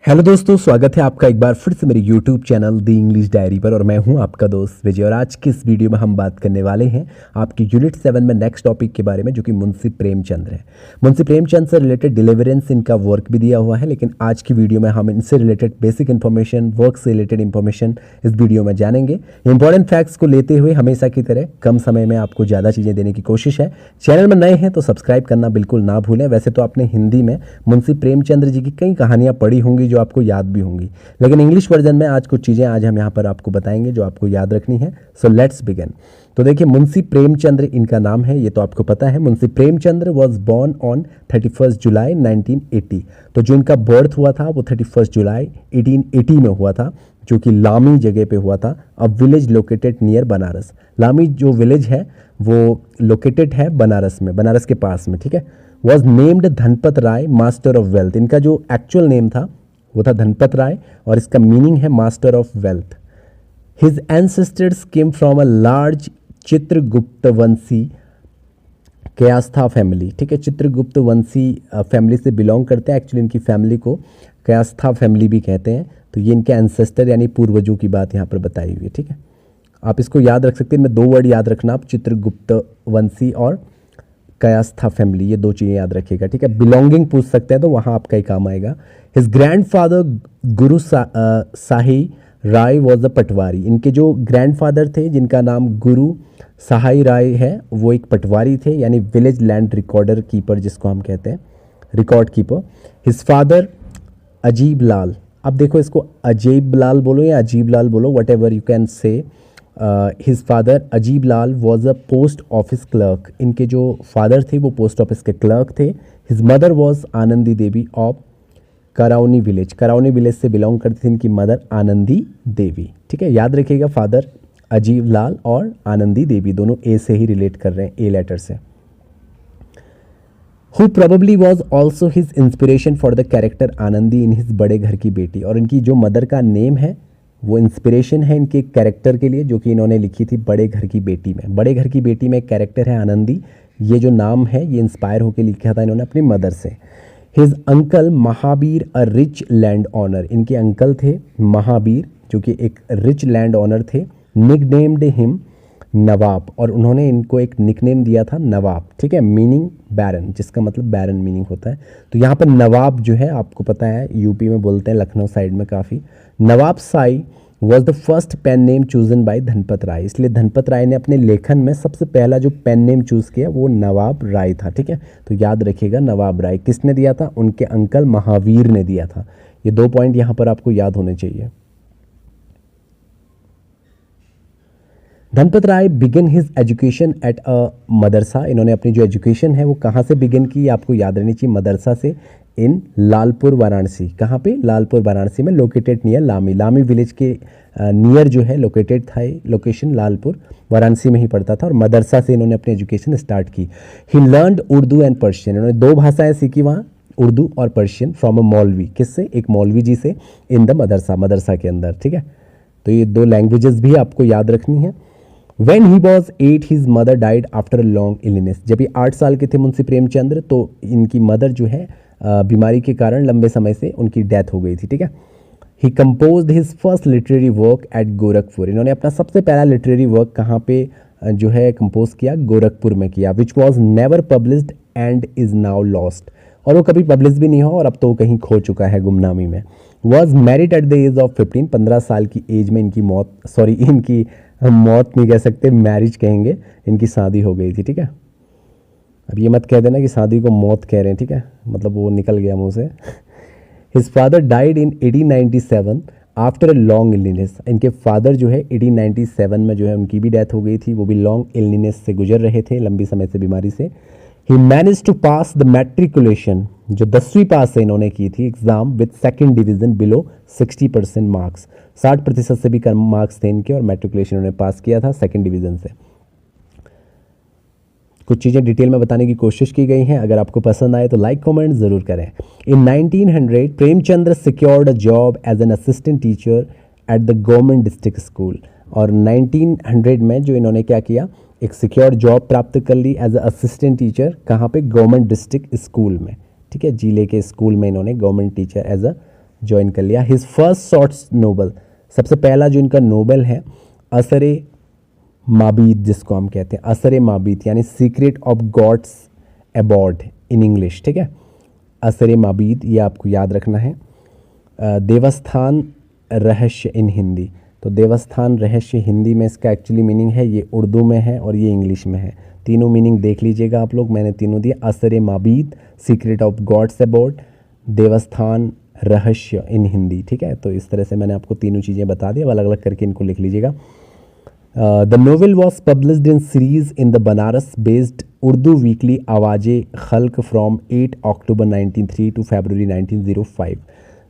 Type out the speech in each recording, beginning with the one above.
Hello दोस्तों, स्वागत है आपका एक बार फिर से मेरे यूट्यूब चैनल दी इंग्लिश डायरी पर। और मैं हूं आपका दोस्त विजय। और आज की इस वीडियो में हम बात करने वाले हैं आपकी यूनिट 7 में नेक्स्ट टॉपिक के बारे में, जो कि मुंशी प्रेमचंद है। मुंशी प्रेमचंद से रिलेटेड डिलीवरेंस इनका वर्क भी दिया हुआ है, लेकिन आज की वीडियो में हम इनसे रिलेटेड बेसिक इन्फॉर्मेशन, वर्क से रिलेटेड इन्फॉर्मेशन इस वीडियो में जानेंगे। इंपॉर्टेंट फैक्ट्स को लेते हुए हमेशा की तरह कम समय में आपको ज़्यादा चीज़ें देने की कोशिश है। चैनल में नए हैं तो सब्सक्राइब करना बिल्कुल ना भूलें। वैसे तो आपने हिंदी में मुंशी प्रेमचंद जी की कई कहानियाँ पढ़ी होंगी जो आपको याद भी होंगी, लेकिन इंग्लिश वर्जन में आज कुछ चीज़ें आज हम यहाँ पर आपको बताएंगे जो आपको याद रखनी है। So let's begin. तो देखिए, मुंशी प्रेमचंद इनका नाम है, ये तो आपको पता है। Munshi Premchand was born on 31 जुलाई 1980। तो जो इनका बर्थ हुआ था वो 31 जुलाई 1880 में हुआ था, जो कि लामी जगह पे हुआ था। A village located near Banaras. लामी जो विलेज है वो लोकेटेड है बनारस में, बनारस के पास में, ठीक है। Was named Dhanpat Rai master of wealth. इनका जो एक्चुअल नेम था वो था धनपत राय, और इसका मीनिंग है master of wealth. His ancestors came from a large Chitragupta Vanshi Kayastha family, ठीक है। चित्रगुप्त वंशी फैमिली से बिलोंग करते हैं। एक्चुअली इनकी फैमिली को कयास्था फैमिली भी कहते हैं। तो ये इनके एंसेस्टर यानी पूर्वजों की बात यहाँ पर बताई हुई है, ठीक है। आप इसको याद रख सकते हैं। मैं दो वर्ड याद रखना आप, चित्रगुप्त वंशी और कयास्था फैमिली, ये दो चीज़ें याद रखिएगा, ठीक है। बिलोंगिंग पूछ सकते हैं तो वहाँ आपका ही काम आएगा। His grandfather Guru Sahi Rai was a पटवारी। इनके जो ग्रैंडफादर थे जिनका नाम गुरु साही राय है, वो एक पटवारी थे, यानी विलेज लैंड रिकॉर्डर कीपर जिसको हम कहते हैं, record keeper. His father Ajaib लाल। अब देखो, इसको अजीब लाल बोलो या अजीब लाल बोलो, whatever you can say. His father Ajaib Lal was a post office clerk. इनके जो फादर थे वो पोस्ट ऑफिस के क्लर्क थे। His mother was Anandi Devi of Karauni village. Karauni village से बिलोंग करती थी इनकी मदर, आनंदी देवी, ठीक है। याद रखिएगा, फादर अजीब लाल और आनंदी देवी दोनों ए से ही रिलेट कर रहे हैं, ए लेटर से। Who probably was also his inspiration for the character Anandi in his बड़े घर की बेटी। और इनकी जो मदर का नेम है वो इंस्पिरेशन है इनके कैरेक्टर के लिए, जो कि इन्होंने लिखी थी बड़े घर की बेटी में। बड़े घर की बेटी में एक कैरेक्टर है आनंदी, ये जो नाम है ये इंस्पायर होकर लिखा था इन्होंने अपनी मदर से। His uncle Mahavir a rich land owner. इनके अंकल थे महावीर, जो कि एक रिच लैंड ऑनर थे। निकनेम्ड हिम नवाब, और उन्होंने इनको एक निकनेम दिया था नवाब, ठीक है। मीनिंग बैरन, जिसका मतलब बैरन मीनिंग होता है। तो यहाँ पर नवाब जो है आपको पता है यूपी में बोलते हैं, लखनऊ साइड में काफ़ी। Nawab Rai was the first pen name chosen by Dhanpat Rai. इसलिए धनपत राय ने अपने लेखन में सबसे पहला जो पेन नेम चूज़ किया वो नवाब राय था, ठीक है। तो याद रखिएगा, नवाब राय किसने दिया था? उनके अंकल महावीर ने दिया था। ये दो पॉइंट यहाँ पर आपको याद होने चाहिए। Dhanpat Rai begin his education at a madrasa. इन्होंने अपनी जो एजुकेशन है वो कहाँ से बिगिन की, आपको याद रहनी चाहिए, मदरसा से। इन लालपुर वाराणसी। कहाँ पे? लालपुर वाराणसी में, लोकेटेड नियर लामी। लामी विलेज के नियर जो है लोकेटेड था ये लोकेशन, लालपुर वाराणसी में ही पड़ता था। और मदरसा से इन्होंने अपनी एजुकेशन स्टार्ट की। ही लर्नड उर्दू एंड पर्शियन। इन्होंने दो भाषाएं सीखी वहाँ, उर्दू और पर्शियन, फ्रॉम अ मौलवी। किससे? एक मौलवी जी से, इन द मदरसा, मदरसा के अंदर, ठीक है। तो ये दो लैंग्वेजेस भी आपको याद रखनी है। When he was 8, his mother died after a long illness. जब ये 8 साल के थे मुंशी प्रेमचंद्र, तो इनकी मदर जो है बीमारी के कारण लंबे समय से उनकी डेथ हो गई थी, ठीक है। He composed his first literary work at Gorakhpur. इन्होंने अपना सबसे पहला लिटरेरी वर्क कहाँ पे जो है कंपोज किया? गोरखपुर में किया। Which was never published and is now lost. और वो कभी पब्लिश भी नहीं हुआ और अब तो वो कहीं खो चुका है गुमनामी में। Was married at the age of 15। 15 साल की एज में इनकी मौत, सॉरी इनकी हम मौत नहीं कह सकते, मैरिज कहेंगे, इनकी शादी हो गई थी, ठीक है। अब ये मत कह देना कि शादी को मौत कह रहे हैं, ठीक है, मतलब वो निकल गया मुंह से। His father died in 1897 after a long illness. इनके फादर जो है 1897 में जो है उनकी भी डेथ हो गई थी, वो भी लॉन्ग इलनेस से गुजर रहे थे, लंबी समय से बीमारी से। He manage to pass the matriculation. जो 10वीं पास है इन्होंने की थी exam with second division below 60% marks. 60% से भी कम मार्क्स थे इनके, और मैट्रिकुलेशन उन्होंने पास किया था सेकंड डिवीजन से। कुछ चीज़ें डिटेल में बताने की कोशिश की गई हैं। अगर आपको पसंद आए तो लाइक कमेंट ज़रूर करें। In 1900 Premchandra secured a job as an assistant teacher at the government district school. और 1900 में जो इन्होंने क्या किया, एक सिक्योर जॉब प्राप्त कर ली एज अ असिस्टेंट टीचर। कहाँ पे? गवर्नमेंट डिस्ट्रिक्ट स्कूल में, ठीक है, जिले के स्कूल में इन्होंने government teacher as a join कर लिया। हिज फर्स्ट शॉर्ट्स नोबल, सबसे पहला जो इनका नोबल है असरे माबीद, जिसको हम कहते हैं असरे माबीद, यानी secret of gods abode in English, ठीक है। असरे माबीद ये आपको याद रखना है। देवस्थान रहस्य इन हिंदी, तो देवस्थान रहस्य हिंदी में इसका एक्चुअली मीनिंग है, ये उर्दू में है और ये इंग्लिश में है। तीनों मीनिंग देख लीजिएगा आप लोग, मैंने तीनों दिए। असरे माबीद, सीक्रेट ऑफ गॉड्स अबॉर्ड, देवस्थान रहस्य इन हिंदी, ठीक है। तो इस तरह से मैंने आपको तीनों चीज़ें बता दी, अलग अलग करके इनको लिख लीजिएगा। The novel was published in series in the Banaras based Urdu weekly Awaze Khalq from 8 October 1903 to February 1905।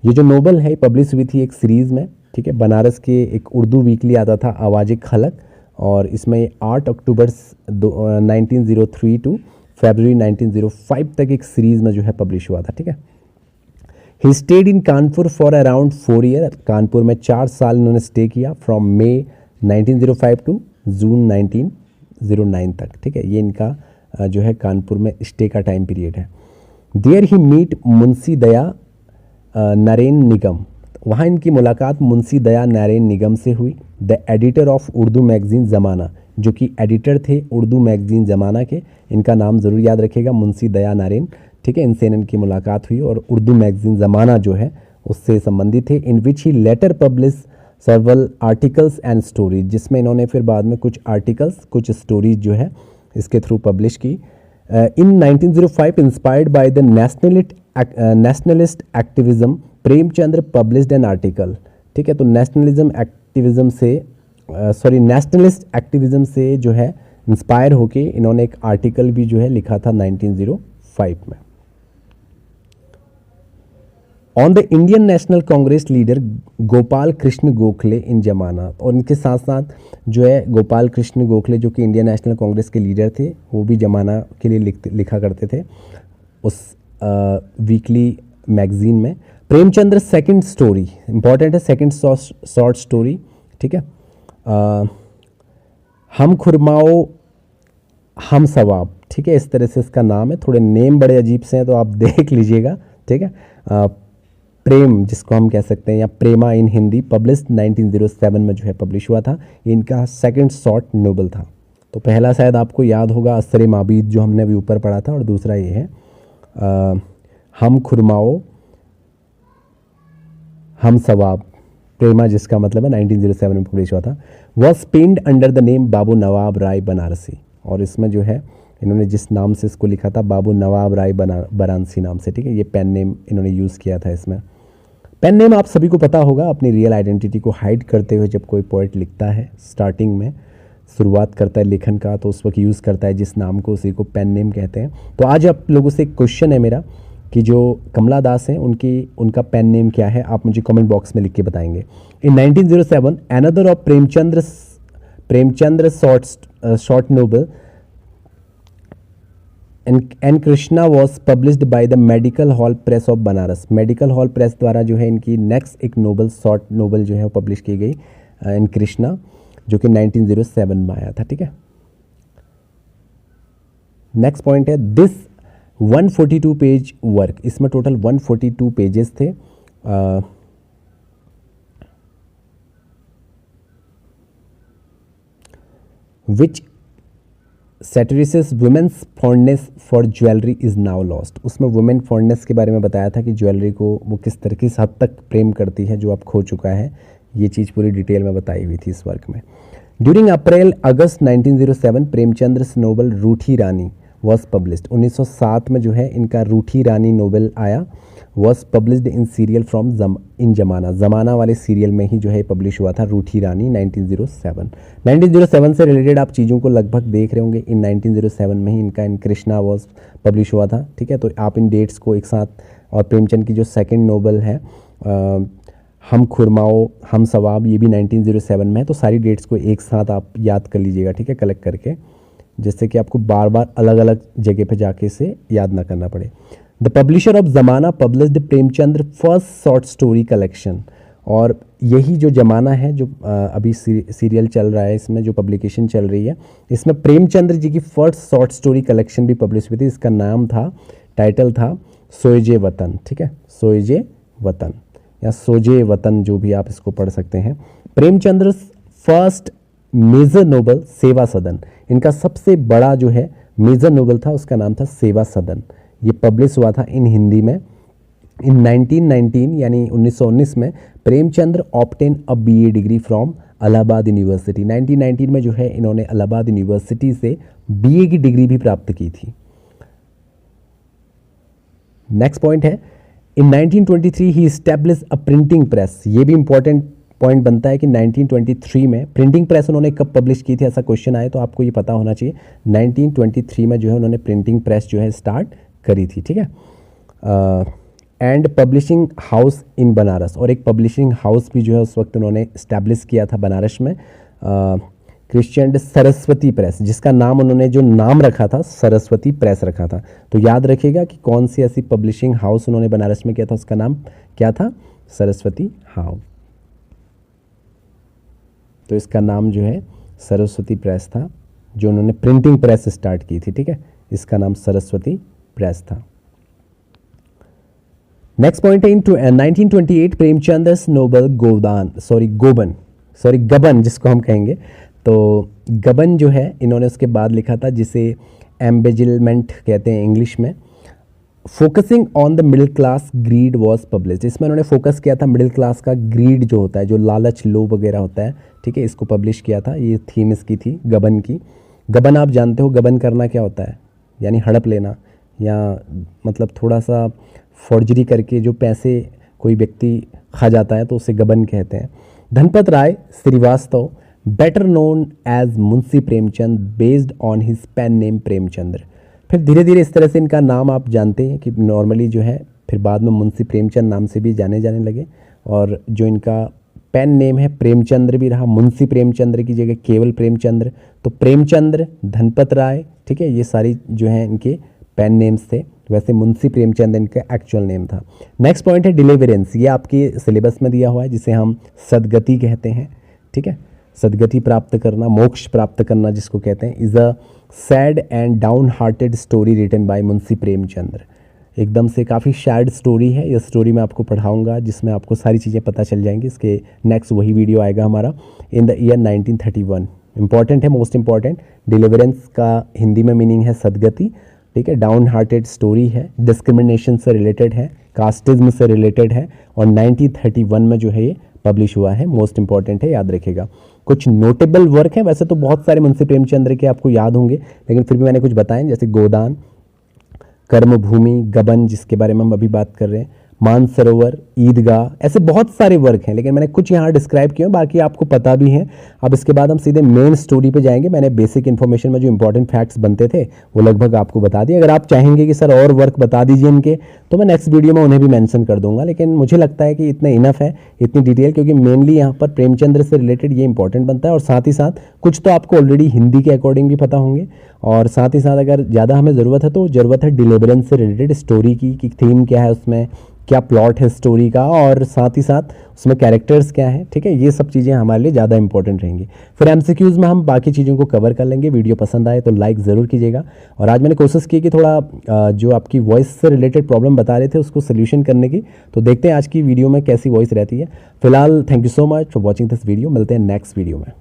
ये जो नोवेल है पब्लिश हुई थी एक सीरीज़ में, ठीक है। बनारस के एक उर्दू वीकली आता था आवाज़े खल्क, और इसमें 8 अक्टूबर 1903 टू फरवरी 1905 तक एक सीरीज़ में जो है पब्लिश हुआ था, ठीक है। He stayed in Kanpur for around 4 year, Kanpur में 4 साल इन्होंने स्टे किया, फ्रॉम मई 1905 टू जून 1909 तक, ठीक है। ये इनका जो है कानपुर में स्टे का टाइम पीरियड है। देयर ही मीट मुंशी दया नरेन निगम, वहाँ इनकी मुलाकात मुंशी दया नारायण निगम से हुई। The editor of Urdu magazine ज़माना, जो कि एडिटर थे उर्दू मैगज़ीन ज़माना के, इनका नाम ज़रूर याद रखिएगा, मुंशी दया नारायण, ठीक है। इनसे इनकी मुलाकात हुई और उर्दू मैगज़ीन ज़माना जो है उससे संबंधित थे। In which he later publish several articles and stories, जिसमें इन्होंने फिर बाद में कुछ आर्टिकल्स कुछ स्टोरीज जो है इसके थ्रू पब्लिश की। इन 1905 inspired by the nationalist activism Premchandra published an article, ठीक है। तो नेशनलिस्ट एक्टिविज्म से जो है इंस्पायर होके इन्होंने एक आर्टिकल भी जो है लिखा था 1905 में। On the Indian National Congress leader Gopal Krishna Gokhale in Zamana, और इनके साथ साथ जो है गोपाल कृष्ण गोखले जो कि इंडियन नेशनल कांग्रेस के लीडर थे, वो भी जमाना के लिए लिखा करते थे उस वीकली मैगजीन में। प्रेमचंद्र सेकंड स्टोरी इंपॉर्टेंट है, सेकंड शॉर्ट स्टोरी, ठीक है। हम खुरमाओ हम सवाब, ठीक है, इस तरह से इसका नाम है। थोड़े नेम बड़े अजीब से हैं तो आप देख लीजिएगा, ठीक है। प्रेम जिसको हम कह सकते हैं, या प्रेमा इन हिंदी, पब्लिश्ड 1907 में जो है पब्लिश हुआ था। इनका सेकंड शॉर्ट नोवेल था। तो पहला शायद आपको याद होगा असरे माबीद जो हमने अभी ऊपर पढ़ा था, और दूसरा ये है हम खुरमाओ हम सवाब, प्रेमा जिसका मतलब है 1907 में पब्लिश हुआ था। वॉज पेन्ड अंडर द नेम बाबू नवाब राय बनारसी, और इसमें जो है इन्होंने जिस नाम से इसको लिखा था बाबू नवाब राय बनारसी नाम से, ठीक है। ये पेन नेम इन्होंने यूज़ किया था इसमें। पेन नेम आप सभी को पता होगा, अपनी रियल आइडेंटिटी को हाइड करते हुए जब कोई पोएट लिखता है, स्टार्टिंग में शुरुआत करता है लेखन का, तो उस वक्त यूज़ करता है जिस नाम को, उसी को पेन नेम कहते हैं। तो आज आप लोगों से एक क्वेश्चन है मेरा कि जो कमला दास हैं उनका पेन नेम क्या है, आप मुझे कमेंट बॉक्स में लिख के बताएंगे। In 1907 another of Premchandra short novel an Krishna was published by the medical hall press of Banaras. Medical hall press द्वारा जो है इनकी नेक्स्ट एक नोवेल शॉर्ट नोवेल जो है वो पब्लिश की गई, एन कृष्णा, जो कि 1907 में आया था, ठीक है। नेक्स्ट पॉइंट है दिस 142 पेज वर्क, इसमें टोटल 142 पेजेस थे। Which satirises women's fondness for jewellery is now lost. उसमें वुमेन फॉन्डनेस के बारे में बताया था कि ज्वेलरी को वो किस तरह किस हद तक प्रेम करती है, जो अब खो चुका है। ये चीज़ पूरी डिटेल में बताई हुई थी इस वर्क में। ड्यूरिंग अप्रैल अगस्त 1907 प्रेमचंद्र नोवेल रूठी रानी वॉज पब्लिश्ड। 1907 में जो है इनका रूठी रानी नोवेल आया, was published in serial from in जमाना, ज़माना वाले सीरियल में ही जो है पब्लिश हुआ था रूठी रानी 1907। 1907 से रिलेटेड आप चीज़ों को लगभग देख रहे होंगे। इन 1907 में ही इनका इन कृष्णा वॉज पब्लिश हुआ था, ठीक है। तो आप इन डेट्स को एक साथ, और प्रेमचंद की जो सेकंड नोवेल है हम खुरमाओ हम सवाब, ये भी 1907 में है। तो सारी डेट्स को एक साथ आप याद कर लीजिएगा, ठीक है, कलेक्ट करके, जिससे कि आपको बार बार अलग अलग जगह पे जाके इसे याद ना करना पड़े। द पब्लिशर ऑफ ज़माना published Premchandra first short story collection, और यही जो ज़माना है जो अभी सीरियल चल रहा है, इसमें जो पब्लिकेशन चल रही है, इसमें प्रेमचंद्र जी की फर्स्ट शॉर्ट स्टोरी कलेक्शन भी पब्लिश हुई थी। इसका नाम था, टाइटल था सोएजे वतन, ठीक है, सोएजे वतन। या सोजे वतन, जो भी आप इसको पढ़ सकते हैं। प्रेमचंद्र फर्स्ट मेजर नोबल सेवा सदन, इनका सबसे बड़ा जो है मेजर नोबल था उसका नाम था सेवा सदन। ये पब्लिश हुआ था इन हिंदी में इन 1919 यानी 1919 में। Premchandra obtain a BA degree from Allahabad university. 1919 में जो है इन्होंने इलाहाबाद यूनिवर्सिटी से बीए की डिग्री भी प्राप्त की थी। नेक्स्ट पॉइंट है इन 1923 he establish a printing press. ये भी इंपॉर्टेंट पॉइंट बनता है कि 1923 में प्रिंटिंग प्रेस उन्होंने कब पब्लिश की थी, ऐसा क्वेश्चन आए तो आपको ये पता होना चाहिए। 1923 में जो है उन्होंने प्रिंटिंग प्रेस जो है स्टार्ट करी थी, ठीक है। And publishing house in Banaras, और एक पब्लिशिंग हाउस भी जो है उस वक्त उन्होंने इस्टेब्लिश किया था बनारस में, क्रिश्चियन सरस्वती प्रेस, जिसका नाम उन्होंने जो नाम रखा था सरस्वती प्रेस रखा था। तो याद रखिएगा कि कौन सी ऐसी पब्लिशिंग हाउस उन्होंने बनारस में किया था, उसका नाम क्या था, सरस्वती हाउस। तो इसका नाम जो है सरस्वती प्रेस था, जो उन्होंने प्रिंटिंग प्रेस स्टार्ट की थी, ठीक है। इसका नाम सरस्वती प्रेस था। नेक्स्ट पॉइंट है इन 1928 प्रेमचंद्र नोबल गबन जिसको हम कहेंगे। तो गबन जो है इन्होंने उसके बाद लिखा था, जिसे एम्बेजिलमेंट कहते हैं इंग्लिश में। Focusing on the middle class greed was publish. इसमें उन्होंने फोकस किया था मिडिल क्लास का ग्रीड जो होता है, जो लालच लोभ वगैरह होता है, ठीक है, इसको पब्लिश किया था। ये थीम इसकी थी गबन की। गबन आप जानते हो, गबन करना क्या होता है, यानी हड़प लेना, या मतलब थोड़ा सा फॉर्जरी करके जो पैसे कोई व्यक्ति खा जाता है तो उसे गबन कहते हैं। Dhanpat Rai Srivastava better known as Munshi Premchand based on his pen name Premchandra. फिर धीरे धीरे इस तरह से इनका नाम आप जानते हैं कि नॉर्मली जो है फिर बाद में मुंशी प्रेमचंद नाम से भी जाने लगे, और जो इनका पेन नेम है प्रेमचंद्र भी रहा, मुंशी प्रेमचंद्र की जगह केवल प्रेमचंद्र। तो प्रेमचंद्र, धनपत राय, ठीक है, ये सारी जो हैं इनके पेन नेम्स थे। वैसे मुंशी प्रेमचंद इनका एक्चुअल नेम था। नेक्स्ट पॉइंट है डिलीवरेंस। ये आपके सिलेबस में दिया हुआ है, जिसे हम सदगति कहते हैं, ठीक है। सदगति प्राप्त करना, मोक्ष प्राप्त करना जिसको कहते हैं, is a sad and down hearted story written by Munshi Premchandra. एकदम से काफ़ी सैड स्टोरी है। यह स्टोरी मैं आपको पढ़ाऊंगा, जिसमें आपको सारी चीज़ें पता चल जाएंगी। इसके नेक्स्ट वही वीडियो आएगा हमारा इन द ईयर 1931। इंपॉर्टेंट है, मोस्ट इंपॉर्टेंट। डिलीवरेंस का हिंदी में मीनिंग है सदगति, ठीक है। डाउन हार्टेड स्टोरी है, डिस्क्रिमिनेशन से रिलेटेड है, कास्टिज्म से रिलेटेड है, और 1931 में जो है ये पब्लिश हुआ है। मोस्ट इंपॉर्टेंट है, याद रखेगा। कुछ नोटेबल वर्क है, वैसे तो बहुत सारे मुंशी प्रेमचंद्र के आपको याद होंगे, लेकिन फिर भी मैंने कुछ बताए, जैसे गोदान, कर्मभूमि, गबन जिसके बारे में हम अभी बात कर रहे हैं, मानसरोवर, ईदगाह, ऐसे बहुत सारे वर्क हैं, लेकिन मैंने कुछ यहाँ डिस्क्राइब किए हैं, बाकी आपको पता भी हैं। अब इसके बाद हम सीधे मेन स्टोरी पे जाएंगे। मैंने बेसिक इन्फॉर्मेशन में जो इंपॉर्टेंट फैक्ट्स बनते थे वो लगभग आपको बता दिए। अगर आप चाहेंगे कि सर और वर्क बता दीजिए इनके, तो मैं नेक्स्ट वीडियो में उन्हें भी मेंशन कर दूंगा, लेकिन मुझे लगता है कि इतना इनफ है, इतनी डिटेल, क्योंकि मेनली यहाँ पर प्रेमचंद्र से रिलेटेड ये इंपॉर्टेंट बनता है। और साथ ही साथ कुछ तो आपको ऑलरेडी हिंदी के अकॉर्डिंग भी पता होंगे, और साथ ही साथ अगर ज़्यादा हमें ज़रूरत है तो ज़रूरत है डिलीवरेंस से रिलेटेड स्टोरी की, कि थीम क्या है उसमें, क्या प्लॉट है स्टोरी का, और साथ ही साथ उसमें कैरेक्टर्स क्या हैं, ठीक है। ये सब चीज़ें हमारे लिए ज़्यादा इंपॉर्टेंट रहेंगी। फिर एमसीक्यूज़ में हम बाकी चीज़ों को कवर कर लेंगे। वीडियो पसंद आए तो लाइक ज़रूर कीजिएगा। और आज मैंने कोशिश की कि थोड़ा जो आपकी वॉइस से रिलेटेड प्रॉब्लम बता रहे थे उसको सोल्यूशन करने की, तो देखते हैं आज की वीडियो में कैसी वॉइस रहती है। फिलहाल thank you so much for watching this video. मिलते हैं नेक्स्ट वीडियो में।